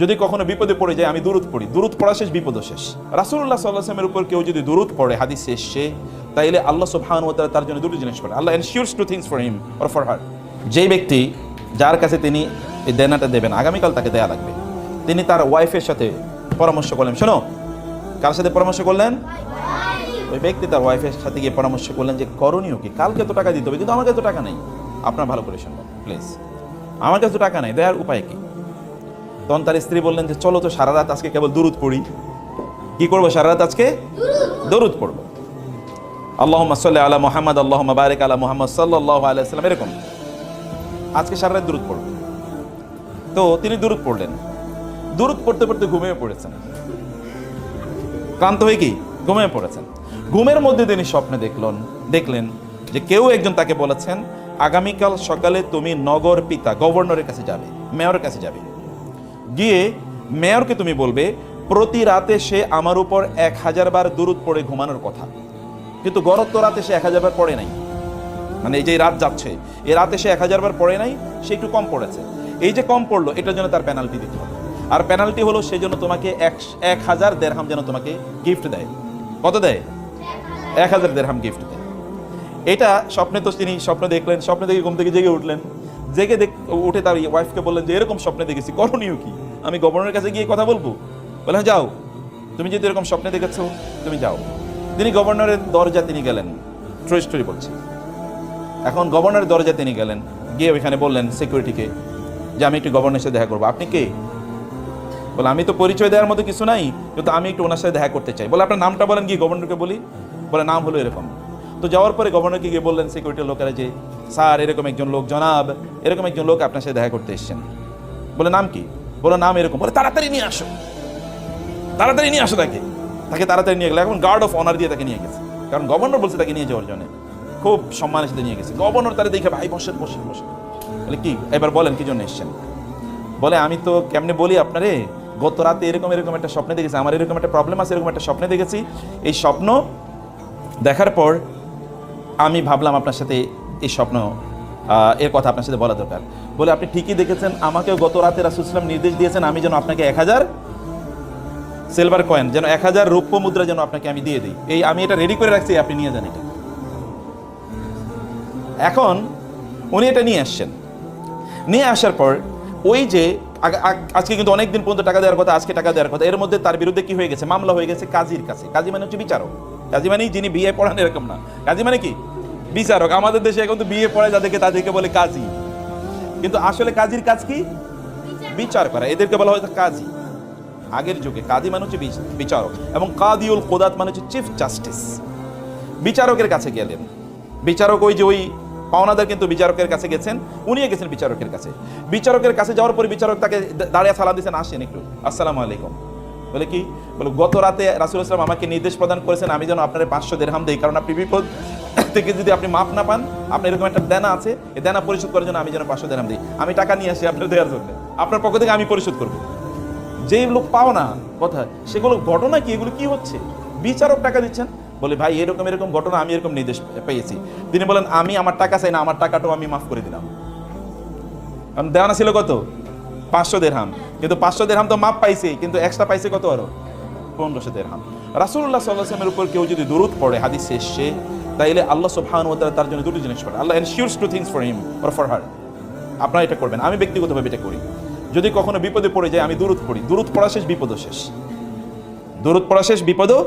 যদি কখনো বিপদে পড়ে যায় আমি দুরূদ পড়ি, দুরূদ পড়া শেষ বিপদও শেষ। রাসূলুল্লাহ সাল্লাল্লাহু আলাইহি ওয়াসাল্লামের উপর কেউ যদি দুরূদ পড়ে হাদিসে এসেছে, তাইলে আল্লাহ সুবহানাহু ওয়া তাআলা তার জন্য দুটো জিনিস করে। Allah ensures two things for him or for her. যেই ব্যক্তি যার কাছে তিনি এই দেনাটা দেবেন, আগামীকাল তাকে দেয়া লাগবে, তিনি তার ওয়াইফের সাথে পরামর্শ করলেন। শোনো, কার সাথে পরামর্শ করলেন? ওই ব্যক্তি তার ওয়াইফের সাথে গিয়ে পরামর্শ করলেন যে করণীয় কি, কালকে তো টাকা দিতে হবে, কিন্তু আমার কাছে তো টাকা নেই। আপনার ভালো করে শুনবেন প্লিজ, আমার কাছে তো টাকা নেই, দেওয়ার উপায় কি? তখন তার স্ত্রী বললেন যে চলো তো সারা রাত আজকে কেবল দুরূদ পড়ি। কি করবো সারা রাত? আজকে দুরূদ পড়বো। আল্লাহুম্মা সাল্লি আলা মুহাম্মাদ আল্লাহুম্মা বারিক আলা মুহাম্মাদ সাল্লাল্লাহু আলাইহি ওয়াসাল্লাম, এরকম আজকে সারা রাত দুরূদ পড়বো। তো তিনি দুরূদ পড়লেন, দুরূদ পড়তে পড়তে ঘুমিয়ে পড়েছেন, ক্লান্ত হয়ে কি ঘুমিয়ে পড়েছেন। ঘুমের মধ্যে তিনি স্বপ্নে দেখলেন যে কেউ একজন তাকে বলেছেন আগামীকাল সকালে তুমি নগর পিতা গভর্নরের কাছে যাবে, মেয়রের কাছে যাবে, গিয়ে মেয়রকে তুমি বলবে প্রতি রাতে সে আমার উপর 1000 বার দুরূদ পড়ে ঘুমানোর কথা। কিন্তু গত রাতে সে 1000 বার পড়ে নাই, মানে এই যে রাত যাচ্ছে এই রাতে সে 1000 বার পড়ে নাই, সে একটু কম পড়েছে। এই যে কম পড়লো এটার জন্য তার পেনাল্টি দিতে হবে, আর পেনাল্টি হলো সেই জন্য তোমাকে 1000 দিরহাম যেন তোমাকে গিফট দেয়। কত দেয়? 1000 দিরহাম গিফট দেয়। এটা স্বপ্নে তো তিনি স্বপ্ন দেখলেন, স্বপ্ন দেখে ঘুম থেকে জেগে উঠলেন, জেগে উঠে তার ওয়াইফকে বললেন যে এরকম স্বপ্নে দেখেছি, করণীয় কি? আমি গভর্নরের কাছে গিয়ে কথা বলবো? বললেন যাও, তুমি যদি এরকম স্বপ্নে দেখেছো তুমি যাও। তিনি গভর্নরের দরজা তিনি গেলেন, ট্রু স্টোরি বলছি। এখন গভর্নরের দরজা তিনি গেলেন, গিয়ে ওইখানে বললেন সিকিউরিটিকে যে আমি একটু গভর্নরের সাথে দেখা করবো। আপনি কে? বলে আমি তো পরিচয় দেওয়ার মতো কিছু নাই, কিন্তু আমি একটু ওনার সাথে দেখা করতে চাই। বলে আপনার নামটা বলেন, গিয়ে গভর্নরকে বলি। বলে নাম হলো এরকম। তো যাওয়ার পরে গভর্নরকে গিয়ে বললেন সিকিউরিটির লোকেরা যে স্যার এরকম একজন লোক, জনাব এরকম একজন লোক আপনার সাথে দেখা করতে এসেছেন। বলে নাম কি? বলে নাম এরকম। বলে তাড়াতাড়ি নিয়ে আসো, তাড়াতাড়ি নিয়ে আসো তাকে। তাকে তাড়াতাড়ি নিয়ে গেলে, এখন গার্ড অফ অনার দিয়ে তাকে নিয়ে গেছে, কারণ গভর্নর বলছে তাকে নিয়ে যাওয়ার জন্য, খুব সম্মানের সাথে নিয়ে গেছে। গভর্নর তারা দেখে ভাই বসেন বসেন বসেন। বলে কি, এবার বলেন কি জন্য এসেছেন? বলে আমি তো কেমনে বলি আপনারে, গত রাতে এরকম একটা স্বপ্নে দেখেছি, আমার এরকম একটা প্রবলেম আছে, এরকম একটা স্বপ্নে দেখেছি। এই স্বপ্ন দেখার পর আমি ভাবলাম আপনার সাথে এই স্বপ্ন এর কথা আপনার সাথে বলা দরকার। বলে আপনি ঠিকই দেখেছেন, আমাকেও গত রাতে রাসূল সাল্লাল্লাহু আলাইহি ওয়াসাল্লাম নির্দেশ দিয়েছেন আমি যেন আপনাকে 1000 সিলভার কয়েন, যেন 1000 রৌপ্য মুদ্রা যেন আপনাকে আমি দিয়ে দিই। এই আমি এটা রেডি করে রাখছি, আপনি নিয়ে যান এটা। এখন উনি এটা নিয়ে আসছেন, নিয়ে আসার পর ওই যে আজকে কিন্তু অনেকদিন পর্যন্ত টাকা দেওয়ার কথা, আজকে টাকা দেওয়ার কথা, এর মধ্যে তার বিরুদ্ধে কি হয়ে গেছে? মামলা হয়ে গেছে কাজীর কাছে। কাজী মানে হচ্ছে বিচারক। কাজী মানে যিনি বিয়ে পড়ান এরকম না, কাজী মানে কি বিচারক। আমাদের দেশে এখন তো বিয়ে পড়ায় তাদেরকে বলে কাজী, কিন্তু আসলে কাজীর কাজ কি? বিচার করা। এদেরকে বলা হয় কাজী। আগের যুগে কাজী মানে হচ্ছে বিচারক, এবং কাদিউল কুদাত মানে হচ্ছে চিফ জাস্টিস। বিচারকের কাছে গেলেন, বিচারক ওই যে ওই পাওনাদার কিন্তু বিচারকের কাছে গেছেন, উনিও গেছেন বিচারকের কাছে। বিচারকের কাছে যাওয়ার পরে বিচারক তাকে দাঁড়িয়ে সালাম দিয়েছেন, আসেন একটু, আসসালামু আলাইকুম। বলে কি? বলে গত রাতে রাসূলুল্লাহ সাল্লাল্লাহু আলাইহি ওয়াসাল্লাম আমাকে নির্দেশ প্রদান করেছেন আমি যেন আপনার 500 দিরহাম দেই, কারণ আপনি বিপদ থেকে যদি আপনি মাপ না পান, আপনার এরকম একটা দেনা আছে, এই দেনা পরিশোধ করার জন্য আমি যেন 500 দিরহাম দিই। আমি টাকা নিয়ে আসি আপনার দেওয়ার জন্য, আপনার পক্ষ থেকে আমি পরিশোধ করবো। যেই লোক পাও না কথা, সেগুলো ঘটনা কি, এগুলো কি হচ্ছে? বিচারক টাকা দিচ্ছেন। বলে ভাই এরকম ঘটনা, আমি এরকম নির্দেশ পেয়েছি। তিনি বলেন আমি আমার টাকা চাই না, আমার টাকাটাও আমি মাফ করে দিলাম। কারণ দেওয়ানা ছিল কত? 500 দিরহাম, কিন্তু 500 দিরহাম তো মাপ পাইছে, কিন্তু এক্সট্রা পাইছে কত? আরো 1500 দিরহাম। রাসূলুল্লাহ সাল্লাল্লাহু আলাইহি ওয়াসাল্লামের উপর কেউ যদি দুরূদ পড়ে হাদিসে এসেছে, তাইলে আল্লাহ সুবহানাহু ওয়া তাআলা তার জন্য দুটো জিনিস করে। Allah ensures two things for him or for her. আপনারা এটা করবেন, আমি ব্যক্তিগতভাবে এটা করি। যদি কখনো বিপদে পড়ে যায় আমি দুরূদ পড়ি, দুরূদ পড়া শেষ বিপদও শেষ, দুরূদ পড়া শেষ বিপদও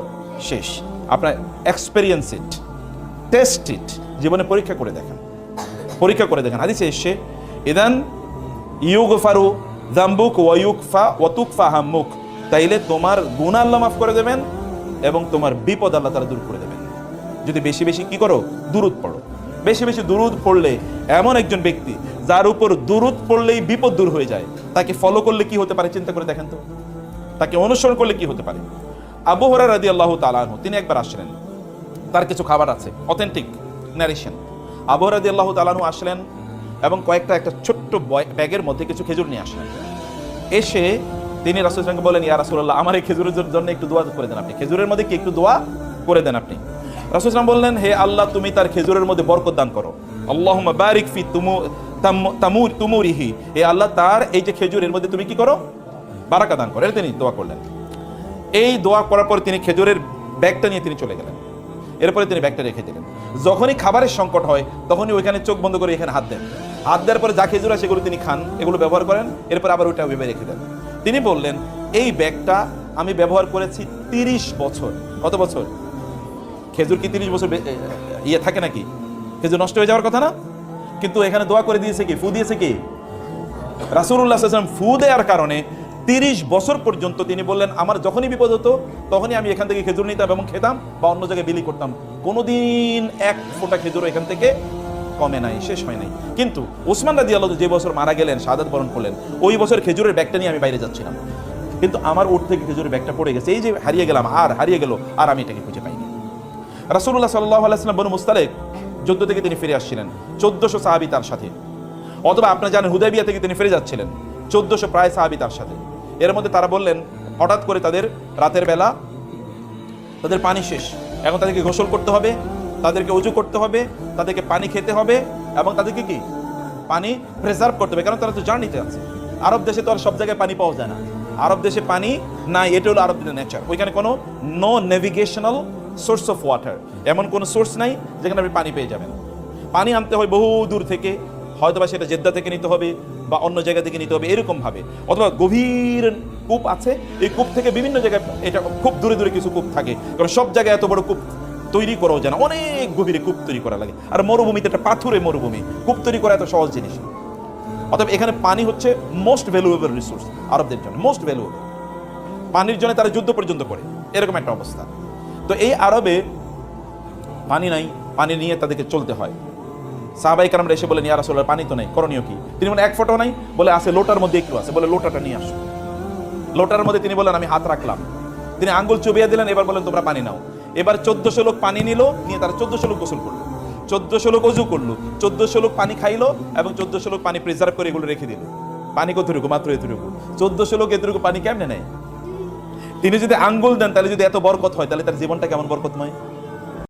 শেষ। আপনার এক্সপেরিয়েন্স ইট, টেস্ট ইট, জীবনে পরীক্ষা করে দেখেন, পরীক্ষা করে দেখেন। হাদিসে এসেছে ইদান ইউগফারু যামবুক ওয়া ইউকফা ওয়া তুকফা হাম্মুক, তাইলে তোমার গুনাহ আল্লাহ মাফ করে দেবেন এবং তোমার বিপদ আল্লাহ তাআলা দূর করে দেবেন। যদি বেশি বেশি কি করো? দুরূদ পড়ো। বেশি বেশি দুরূদ পড়লে এমন একজন ব্যক্তি যার উপর দুরূদ পড়লেই বিপদ দূর হয়ে যায়, তাকে ফলো করলে কি হতে পারে চিন্তা করে দেখেন তো, তাকে অনুসরণ করলে কি হতে পারে। আবু হুরায়রা রাদিয়াল্লাহু তাআলা আনহু তিনি একবার আসলেন, তার কিছু খাবার আছে, অথেন্টিক ন্যারেশন। আবু হুরায়রা রাদিয়াল্লাহু তাআলা আনহু আসলেন এবং একটা ছোট্ট ব্যাগের মধ্যে কিছু খেজুর নিয়ে আসলেন। এসে তিনি রাসূল সাল্লাল্লাহু আলাইহি ওয়াসাল্লামকে বলেন, ইয়া রাসূলুল্লাহ আমার এই খেজুরের জন্য একটু দোয়া করে দেন আপনি, খেজুরের মধ্যে কি একটু দোয়া করে দেন আপনি। রাসূল সাল্লাল্লাহু আলাইহি ওয়াসাল্লাম বললেন, হে আল্লাহ তুমি তার খেজুরের মধ্যে বরকত দান করো, আল্লাহুম্মা বারিক ফি তুমুরিহি, হে আল্লাহ তার এই যে খেজুরের মধ্যে তুমি কি করো? বারাকা দান করে, তিনি দোয়া করলেন। এই দোয়া করার পর তিনি খেজুরের ব্যাগটা নিয়ে তিনি চলে গেলেন। এরপরে তিনি ব্যাগটা রেখে দিলেন। যখনই খাবারের সংকট হয় তখনই ওইখানে চোখ বন্ধ করে এখানে হাত দেন। হাত দেওয়ার পরে যা খেজুর হয় সেগুলো তিনি খান, এগুলো ব্যবহার করেন, এরপর আবার ওইটা ভেবে রেখে দেন। তিনি বললেন, এই ব্যাগটা আমি ব্যবহার করেছি 30 বছর। কত বছর? খেজুর কি 30 বছর ইয়ে থাকে নাকি? খেজুর নষ্ট হয়ে যাওয়ার কথা না? কিন্তু এখানে দোয়া করে দিয়েছে কি, ফু দিয়েছে কি রাসূলুল্লাহ সাল্লাল্লাহু আলাইহি ওয়াসাল্লাম। ফু দেওয়ার কারণে 30 বছর পর্যন্ত তিনি বললেন, আমার যখনই বিপদ হতো তখনই আমি এখান থেকে খেজুর নিতাম এবং খেতাম বা অন্য জায়গায় বিলি করতাম। কোনোদিন এক ফোঁটা খেজুর এখান থেকে কমে নাই, শেষ হয় নাই। কিন্তু ওসমান রাদিয়াল্লাহু যে বছর মারা গেলেন, শাহাদাত বরণ করলেন, ওই বছর খেজুরের ব্যাগটা নিয়ে আমি বাইরে যাচ্ছিলাম, কিন্তু আমার উট থেকে খেজুরের ব্যাগটা পড়ে গেছে। এই যে হারিয়ে গেলাম, আর হারিয়ে গেল, আর আমি এটাকে খুঁজে পাইনি। রাসূলুল্লাহ সাল্লাল্লাহু আলাইহি ওয়াসাল্লাম বনু মুস্তালিক যুদ্ধ থেকে তিনি ফিরে আসছিলেন, 1400 সাহাবী তার সাথে। অথবা আপনারা জানেন হুদায়বিয়া থেকে তিনি ফিরে যাচ্ছিলেন, 1400 প্রায় সাহাবী তার সাথে। এর মধ্যে তারা বললেন, হঠাৎ করে তাদের রাতের বেলা তাদের পানি শেষ, এখন তাদেরকে গোসল করতে হবে, তাদেরকে উজু করতে হবে, তাদেরকে পানি খেতে হবে এবং তাদেরকে কি পানি প্রিজার্ভ করতে হবে, কারণ তারা তো জার্নিতে আছে। আরব দেশে তো আর সব জায়গায় পানি পাওয়া যায় না, আরব দেশে পানি নাই, এটা হলো আরবদের নেচার। ওইখানে কোনো no navigational source of water, এমন কোনো সোর্স নাই যেখানে আপনি পানি পেয়ে যাবেন। পানি আনতে হয় বহু দূর থেকে, হয়তো বা সেটা জেদ্দা থেকে নিতে হবে বা অন্য জায়গা থেকে নিতে হবে, এরকম ভাবে। অথবা গভীর কূপ আছে, এই কূপ থেকে বিভিন্ন জায়গায়, এটা খুব দূরে দূরে কিছু কূপ থাকে, কারণ সব জায়গায় এত বড় কূপ তৈরি করাও যায় না, অনেক গভীরে কূপ তৈরি করা লাগে। আর মরুভূমিতে, একটা পাথুরে মরুভূমি, কূপ তৈরি করা এত সহজ জিনিস। অতএব এখানে পানি হচ্ছে মোস্ট ভ্যালুয়েবল রিসোর্স আরবদের জন্য, মোস্ট ভ্যালুয়েবল। পানির জন্য তারা যুদ্ধ পর্যন্ত করে, এরকম একটা অবস্থা। তো এই আরবে পানি নাই, পানি নিয়ে তাদেরকে চলতে হয়। সাহাবায়ে কেরামরা এসে বলেন, ইয়া রাসূলুল্লাহ, পানি তো নাই, করণীয় কি? তিনি বলেন, এক ফোঁটাও নাই। বলে, আছে, লোটার মধ্যে একটু আছে। বলে, লোটাটা নিয়ে আসো। লোটার মধ্যে তিনি বলেন, আমি হাত রাখলাম, তিনি আঙ্গুল চুবিয়ে দিলেন, এবার বলেন, তোমরা পানি নাও। এবার 1400 লোক পানি নিল, নিয়ে তারা 1400 লোক গোসল করলো, 1400 লোক ওযু করলো, 1400 লোক পানি খাইলো এবং 1400 লোক পানি প্রিজার্ভ করে এগুলো রেখে দিল। পানি কতটুকু? মাত্র এতটুকু। 1400 লোক এতটুকু পানি কেমনে নেয়? তিনি যদি আঙ্গুল দেন, তাহলে যদি এত বরকত হয়, তাহলে তার জীবনটা কেমন বরকতময়।